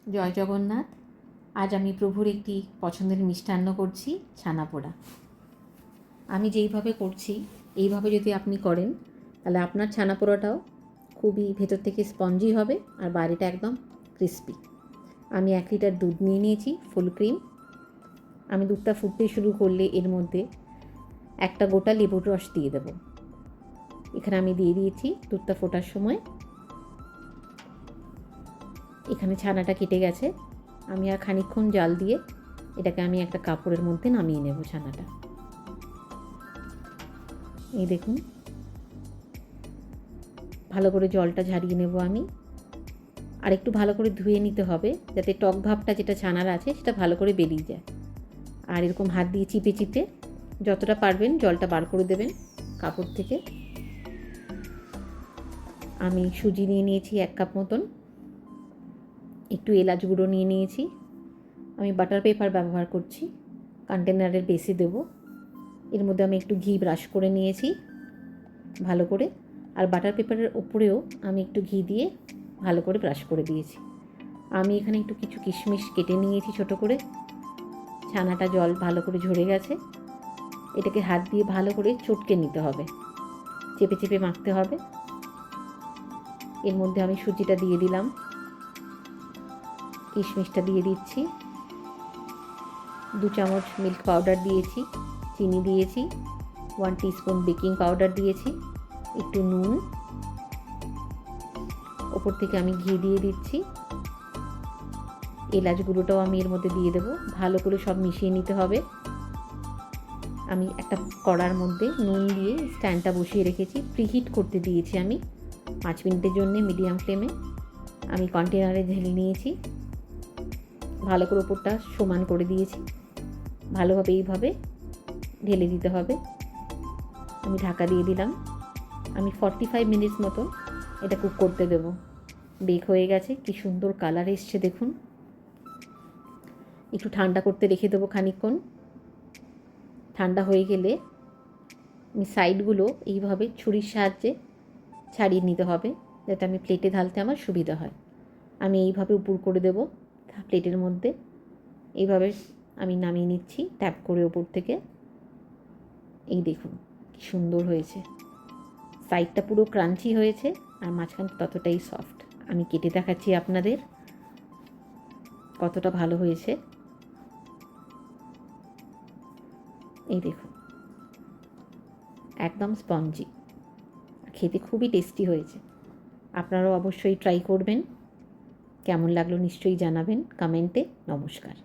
জয় জগন্নাথ। আজ আমি প্রভুর একটি পছন্দের মিষ্টান্ন করছি, ছানা পোড়া। আমি যেইভাবে করছি এইভাবে যদি আপনি করেন তাহলে আপনার ছানা পোড়াটাও খুবই ভেতর থেকে স্পঞ্জি হবে আর বাইরেটা একদম ক্রিস্পি। আমি 1 লিটার দুধ নিয়ে নিয়েছি, ফুল ক্রিম। আমি দুধটা ফুটতে শুরু করলে এর মধ্যে একটা গোটা লেবুর রস দিয়ে দেব। এখানে আমি দিয়ে দিয়েছি দুধটা ফোটার সময়। এখানে ছানাটা কেটে গেছে। আমি আর খানিকক্ষণ জাল দিয়ে এটাকে আমি একটা কাপড়ের মধ্যে নামিয়ে নেব ছানাটা। এই দেখুন, ভালো করে জলটা ঝারিয়ে নেব আমি। আর একটু ভালো করে ধুয়ে নিতে হবে যাতে টক ভাবটা যেটা ছানার আছে সেটা ভালো করে বেরিয়ে যায়। আর এরকম হাত দিয়ে চিপে চিপে যতটা পারবেন জলটা বার করে দেবেন কাপড় থেকে। আমি সুজি নিয়ে নিয়েছি 1 কাপ মতন, একটু এলাচ গুঁড়ো নিয়ে নিয়েছি। আমি বাটার পেপার ব্যবহার করছি, কন্টেনারের বেসে দেব। এর মধ্যে আমি একটু ঘি ব্রাশ করে নিয়েছি ভালো করে, আর বাটার পেপারের ওপরেও আমি একটু ঘি দিয়ে ভালো করে ব্রাশ করে দিয়েছি। আমি এখানে একটু কিছু কিশমিশ কেটে নিয়েছি ছোট করে। ছানাটা জল ভালো করে ঝরে গেছে। এটাকে হাত দিয়ে ভালো করে চটকে নিতে হবে, চেপে চেপে মাখতে হবে। এর মধ্যে আমি সুজিটা দিয়ে দিলাম, কিশমিশটা দিয়ে দিচ্ছি, 2 চামচ মিল্ক পাউডার দিয়েছি, চিনি দিয়েছি, 1 টিস্পুন বেকিং পাউডার দিয়েছি, একটু নুন, ওপর থেকে আমি ঘি দিয়ে দিচ্ছি। এলাচ গুঁড়োটাও আমি এর মধ্যে দিয়ে দেবো। ভালো করে সব মিশিয়ে নিতে হবে। আমি একটা কড়ার মধ্যে নুন দিয়ে স্ট্যান্ডটা বসিয়ে রেখেছি, প্রিহিট করতে দিয়েছি আমি 5 মিনিটের জন্য মিডিয়াম ফ্লেমে। আমি কন্টেনারে ঢেলে নিয়েছি, ভালো করে ওপরটা সমান করে দিয়েছি। ভালোভাবে এইভাবে ঢেলে দিতে হবে। আমি ঢাকা দিয়ে দিলাম। আমি 45 মিনিটস মতো এটা কুক করতে দেবো। বেক হয়ে গেছে, কি সুন্দর কালার এসছে দেখুন। একটু ঠান্ডা করতে রেখে দেবো খানিকক্ষণ। ঠান্ডা হয়ে গেলে আমি সাইডগুলো এইভাবে ছুরির সাহায্যে ছাড়িয়ে নিতে হবে যাতে আমি প্লেটে ঢালতে আমার সুবিধা হয়। আমি এইভাবে উপর করে দেব প্লেটের মধ্যে। এইভাবে আমি নামিয়ে নিচ্ছি ট্যাপ করে ওপর থেকে। এই দেখুন কি সুন্দর হয়েছে, সাইডটা পুরো ক্রাঞ্চি হয়েছে আর মাঝখানটা ততটাই সফট। আমি কেটে দেখাচ্ছি আপনাদের কতটা ভালো হয়েছে। এই দেখুন, একদম স্পঞ্জি, খেতে খুবই টেস্টি হয়েছে। আপনারাও অবশ্যই ট্রাই করবেন। কেমন লাগলো নিশ্চয়ই জানাবেন কমেন্টে। নমস্কার।